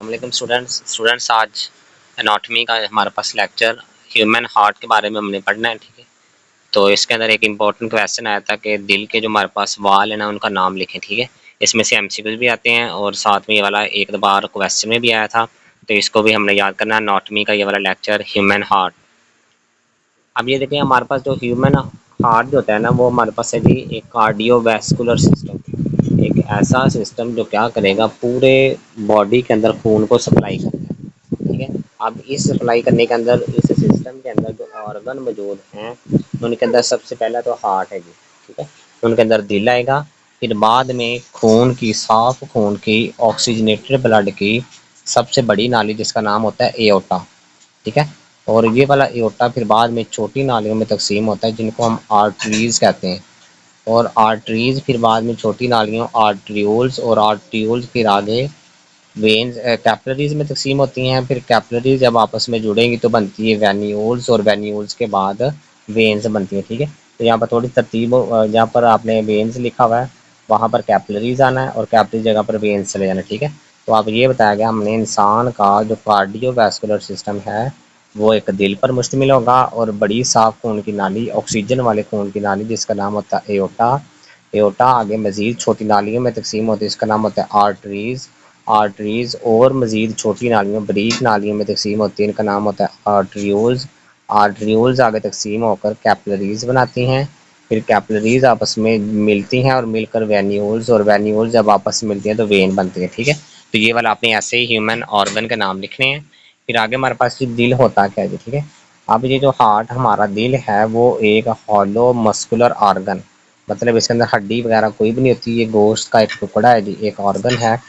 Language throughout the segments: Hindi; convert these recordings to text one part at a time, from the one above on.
वालेकुम स्टूडेंट्स आज एनाटॉमी का हमारे पास लेक्चर ह्यूमन हार्ट के बारे में हमने पढ़ना है। ठीक है, तो इसके अंदर एक इम्पोर्टेंट क्वेश्चन आया था कि दिल के जो हमारे पास वाल है ना उनका नाम लिखें। ठीक है, इसमें से एमसीक्यूज भी आते हैं और साथ में ये वाला एक बार क्वेश्चन में भी आया था, तो इसको भी हमने याद करना है। एनाटॉमी का ये वाला लेक्चर ह्यूमन हार्ट। अब ये देखें हमारे पास जो ह्यूमन हार्ट जो होता है ना वो हमारे पास है जी एक कार्डियोवैस्कुलर सिस्टम, एक ऐसा सिस्टम जो क्या करेगा पूरे बॉडी के अंदर खून को सप्लाई करता है। ठीक है, अब इस सप्लाई करने के अंदर इस सिस्टम के अंदर जो ऑर्गन मौजूद हैं उनके अंदर सबसे पहला तो हार्ट है जी। ठीक है, उनके अंदर दिल आएगा, फिर बाद में खून की साफ खून की ऑक्सीजनेटेड ब्लड की सबसे बड़ी नाली जिसका नाम होता है एओर्टा। ठीक है, और ये वाला एओर्टा फिर बाद में छोटी नालियों में तकसीम होता है जिनको हम आर्टरीज कहते हैं, और आर्टरीज फिर बाद में छोटी नालियों आर्ट्रियोल्स, और आर्ट्रियोल्स फिर आगे वेन्स कैपिलरीज में तकसीम होती हैं। फिर कैपिलरीज जब आपस में जुड़ेंगी तो बनती है वेन्यूल्स, और वेन्यूल्स के बाद वेन्स बनती है। ठीक है, तो यहाँ पर थोड़ी तरतीब, जहाँ पर आपने वेन्स लिखा हुआ है वहाँ पर कैपिलरीज आना है और कैपिलरी जगह पर वेन्स चले जाना है। ठीक है, तो अब ये बताया गया हमने इंसान का जो कार्डियोवैस्कुलर सिस्टम है वो एक दिल पर मुश्तमिल होगा, और बड़ी साफ खून की नाली ऑक्सीजन वाले खून की नाली जिसका नाम होता है एओर्टा। एओर्टा आगे मजीद छोटी नालियों में तकसीम होती है, इसका नाम होता है आर्टरीज। आर्टरीज और मजीद छोटी नालियों ब्रीक नालियों में तकसीम होती है, इनका नाम होता है आर्ट्रियोल्स। आर्ट्रियोल्स आगे तकसीम होकर कैपिलरीज बनाती हैं, फिर कैपिलरीज आपस में मिलती हैं और मिलकर वेन्यूल्स, और वेन्यूल्स जब आपस में मिलती हैं तो वेन बनती है। ठीक है, तो ये वाला आपने ऐसे ही ह्यूमन ऑर्गन के नाम लिखने हैं। फिर आगे हमारे पास ये दिल होता क्या है। ठीक है, अब ये जो हार्ट हमारा दिल है वो एक हॉलो मस्कुलर ऑर्गन, मतलब इसके अंदर हड्डी वगैरह कोई भी नहीं होती, ये गोश्त का एक टुकड़ा है जी, एक ऑर्गन है,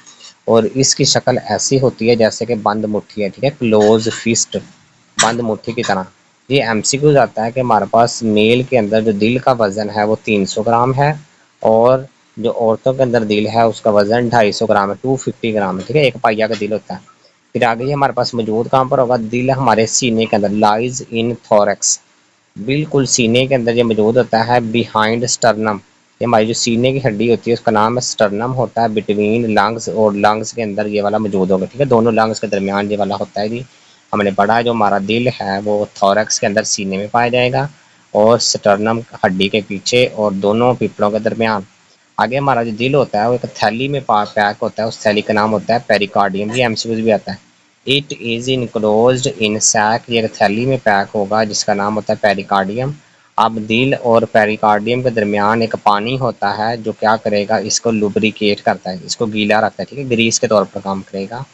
और इसकी शक्ल ऐसी होती है जैसे कि बंद मुट्ठी है। ठीक है, क्लोज फिस्ट, बंद मुट्ठी की तरह। ये एमसीक्यू आता है कि हमारे पास मेल के अंदर जो दिल का वजन है वो 300 ग्राम है, और जो औरतों के अंदर दिल है उसका वजन 250 ग्राम है, 250 ग्राम है। ठीक है, एक पाइया का दिल होता है। फिर आगे ये हमारे पास मौजूद कहाँ पर होगा, दिल हमारे सीने के अंदर, लाइज इन थोरैक्स, बिल्कुल सीने के अंदर ये मौजूद होता है बिहाइंड स्टर्नम। ये हमारी जो सीने की हड्डी होती है उसका नाम है स्टर्नम होता है, बिटवीन लंग्स, और लंग्स के अंदर ये वाला मौजूद होगा। ठीक है, दोनों लंग्स के दरमियान ये वाला होता है जी। हमने पढ़ा है जो हमारा दिल है वो थोरैक्स के अंदर सीने में पाया जाएगा, और स्टर्नम हड्डी के पीछे और दोनों पिपड़ों के दरमियान। आगे हमारा जो दिल होता है वो एक थैली में पैक होता है, उस थैली का नाम होता है पेरिकार्डियम। ये एमसीक्यूज भी आता है। It is enclosed in sac, ये एक थैली में पैक होगा जिसका नाम होता है पेरिकार्डियम। अब दिल और पेरिकार्डियम के दरमियान एक पानी होता है जो क्या करेगा, इसको लुब्रिकेट करता है, इसको गीला रखता है। ठीक है, ग्रीस के तौर पर काम करेगा।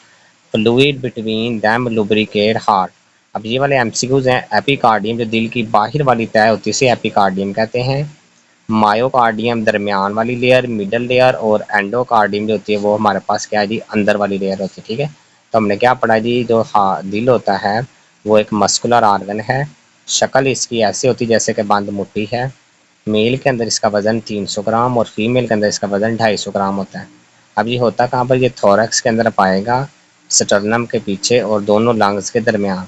Fluid between them lubricate heart. अब ये वाले एमसीक्यूज हैं। एपिकार्डियम जो दिल की बाहर वाली तय होती है इसे एपिकार्डियम कहते हैं। मायोकार्डियम दरमियान वाली लेयर, मिडल लेयर, और एंडोकार्डियम जो होती है वो हमारे पास क्या है जी, अंदर वाली लेयर होती है। ठीक है, तो हमने क्या पढ़ा जी, जो दिल होता है वो एक मस्कुलर ऑर्गन है, शक्ल इसकी ऐसी होती है जैसे कि बंद मुट्ठी है। मेल के अंदर इसका वजन 300 ग्राम और फीमेल के अंदर इसका वजन 250 ग्राम होता है। अब ये होता कहाँ पर, ये थोरैक्स के अंदर पाएगा, स्टर्नम के पीछे और दोनों लंग्स के दरमियान।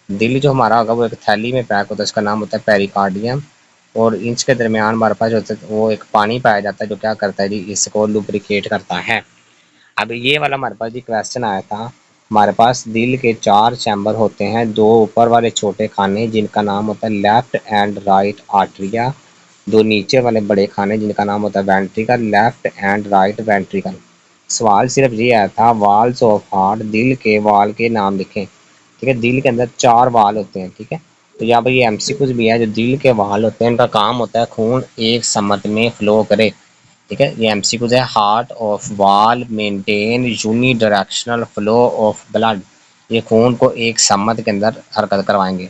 दिल जो हमारा होगा वो एक थैली में पैक होता है, उसका नाम होता है पेरिकार्डियम, और इंच के दरमियान हमारे पास होता है वो एक पानी पाया जाता है जो क्या करता है जी, इसको लुब्रिकेट करता है। अब ये वाला हमारे पास जी क्वेश्चन आया था। हमारे पास दिल के 4 चैम्बर होते हैं, 2 ऊपर वाले छोटे खाने जिनका नाम होता है लेफ्ट एंड राइट आर्टरिया, 2 नीचे वाले बड़े खाने जिनका नाम होता है ventricle, left and right ventricle. सवाल सिर्फ ये आया था वाल्स ऑफ हार्ट, दिल के वाल के नाम लिखें। ठीक है, दिल के अंदर 4 वाल होते हैं। ठीक है, तो यहाँ पर ये एमसीक्यूज भी है, जो दिल के वाल होते हैं इनका काम होता है खून एक समत में फ्लो करे। ठीक है, ये एमसीक्यूज है। Heart of wall maintain unidirectional flow of blood, ये खून को एक समत के अंदर हरकत करवाएंगे।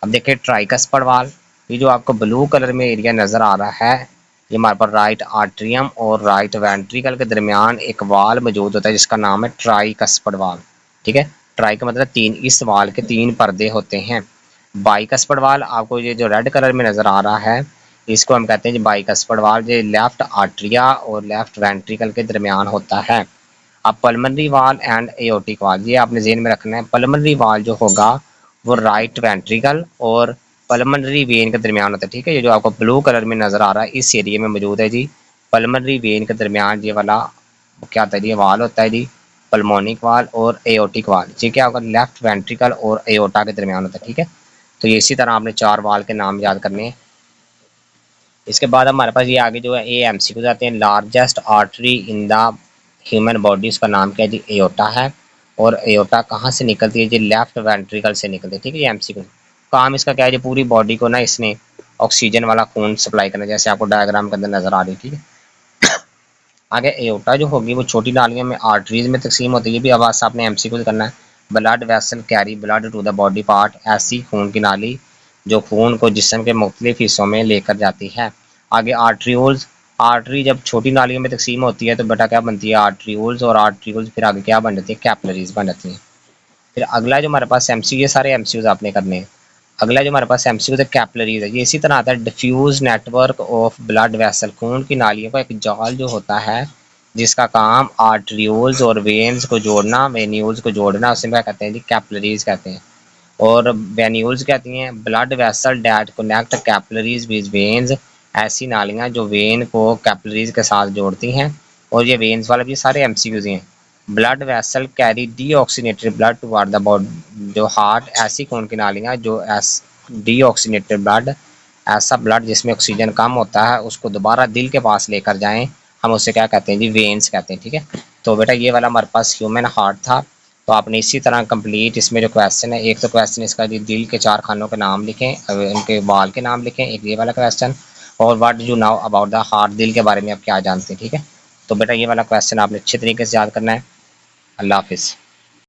अब देखिए ट्राइकस्पर्ड वाल, ये जो आपको ब्लू कलर में एरिया नज़र आ रहा है ये हमारे पास राइट आर्ट्रियम और राइट वेंट्रिकल के दरमियान एक वाल मौजूद होता है जिसका नाम है ट्राइकस्पर्ड वाल। ठीक है, ट्राई का मतलब 3, इस वाल के 3 पर्दे होते हैं। बाइकस्पर्ड वाल आपको ये जो रेड कलर में नज़र आ रहा है इसको हम कहते हैं जी बाइकस्पर्ड वाल, जो लेफ्ट आर्ट्रिया और लेफ्ट वेंट्रिकल के दरमियान होता है। अब पल्मनरी वाल एंड एओर्टिक वाल, ये आपने जेहन में रखना है। पल्मनरी वाल जो होगा वो राइट वेंट्रिकल और पल्मनरी वेन के दरमियान होता है। ठीक है, ये जो आपको ब्लू कलर में नज़र आ रहा है इस एरिया में मौजूद है जी, पल्मनरी वेन के दरमियान ये वाला क्या होता है जी, वाल होता है जी। पल्मोनिक वाल और एओटिक वाल। ये क्या होगा, लेफ्ट वेंट्रिकल और एओटा के दरमियान होता है, ठीक है। तो ये इसी तरह आपने 4 वाल के नाम याद करने हैं। इसके बाद हमारे पास ये आगे जो है ए एम सी को जाते हैं। Largest artery in the human body, उसका नाम क्या है जी, एओटा है। और एओटा कहाँ से निकलती है जी, लेफ्ट वेंट्रिकल से निकलती है, ठीक है। ये एमसीक्यू काम इसका क्या है जी, पूरी बॉडी को ना इसने ऑक्सीजन वाला खून सप्लाई करना, जैसे आपको डायग्राम के अंदर नजर आ रही है, ठीक है। आगे एओटा जो होगी वो छोटी नालियों में आर्टरीज में तकसीम होती है। ये भी आवाज आपने एमसीक्यू करना है। Blood vessel carry blood to the body part, ऐसी खून की नाली जो खून को जिस्म के मुख्तलिफ हिस्सों में लेकर जाती है। आगे आर्ट्रियोल्स, आर्टरी जब छोटी नालियों में तकसीम होती है तो बेटा क्या बनती है, आर्ट्रियोल्स, और आर्ट्रियोल्स फिर आगे क्या बन जाती है, कैपिलरीज बन जाती हैं। फिर अगला जो हमारे पास एमसीक्यू, ये सारे एमसीक्यूज आपने करने हैं। अगला जो हमारे पास एमसीक्यू है कैपिलरीज है। ये इसी तरह आता है, diffuse network of blood vessel, खून की नालियों का एक जाल जो होता है जिसका काम आर्ट्रियोल्स और वेन्स को जोड़ना, वेन्यूल्स को जोड़ना, उसे क्या कहते हैं जी, कैपिलरीज कहते हैं। और वेन्यूल्स कहती हैं blood vessel that connect capillaries with veins, ऐसी नालियाँ जो वेन को कैपिलरीज के साथ जोड़ती हैं। और ये वेन्स वाले भी सारे एमसीक्यूज हैं। Blood vessel carry deoxygenated blood toward the body, जो हार्ट, ऐसी खून की नालियाँ जो डीऑक्सीनेटेड ब्लड, ऐसा ब्लड जिसमें ऑक्सीजन कम होता है, उसको दोबारा दिल के पास लेकर जाएं, हम उसे क्या कहते हैं जी, वेन्स कहते हैं, ठीक है। तो बेटा ये वाला हमारे पास ह्यूमन हार्ट था। तो आपने इसी तरह कंप्लीट इसमें जो क्वेश्चन है, एक तो क्वेश्चन इसका जी दिल के 4 खानों के नाम लिखें, उनके वाल के नाम लिखें, एक ये वाला क्वेश्चन, और what do you now about the heart, दिल के बारे में आप क्या जानते हैं, ठीक है। तो बेटा ये वाला क्वेश्चन आपने अच्छे तरीके से याद करना है। अल्लाह हाफिज़।